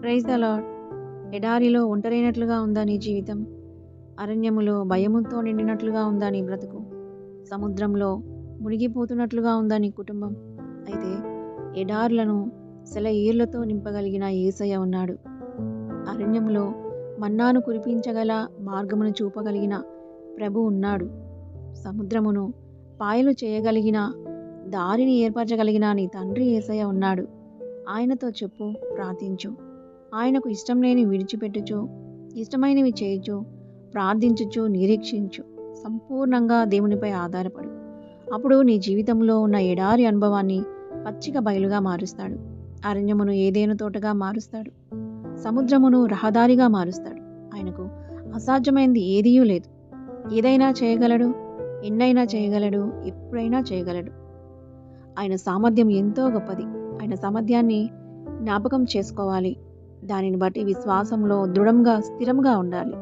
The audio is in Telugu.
Praise the lord. ఎడారిలో ఒంటరైనట్లుగా ఉందా నీ జీవితం? అరణ్యములో భయముతో నిండినట్లుగా ఉందా నీ బ్రతుకు? సముద్రంలో మునిగిపోతున్నట్లుగా ఉందా నీ కుటుంబం? అయితే ఎడారులను సెలయేర్లతో నింపగలిగిన యేసయ్య ఉన్నాడు. అరణ్యములో మన్నాను కురిపించగల మార్గమును చూపగలిగిన ప్రభు ఉన్నాడు. సముద్రమును పాయలు చేయగలిగిన దారిని ఏర్పరచగలిగిన నీ తండ్రి యేసయ్య ఉన్నాడు. ఆయనతో చెప్పు, ప్రార్థించు. ఆయనకు ఇష్టం లేని విడిచిపెట్టుచు, ఇష్టమైనవి చేయుచు, ప్రార్థించుచు, నిరీక్షించు. సంపూర్ణంగా దేవునిపై ఆధారపడు. అప్పుడు నీ జీవితంలో ఉన్న ఎడారి అనుభవాన్ని పచ్చిక బయలుగా మారుస్తాడు. అరణ్యమును ఏదేను తోటగా మారుస్తాడు. సముద్రమును రహదారిగా మారుస్తాడు. ఆయనకు అసాధ్యమైనది ఏదీయూ లేదు. ఏదైనా చేయగలడు, ఎన్నైనా చేయగలడు, ఎప్పుడైనా చేయగలడు. ఆయన సామర్థ్యం ఎంతో గొప్పది. ఆయన సామర్థ్యాన్ని జ్ఞాపకం చేసుకోవాలి. దానిని బట్టి విశ్వాసంలో దృఢంగా, స్థిరంగా ఉండాలి.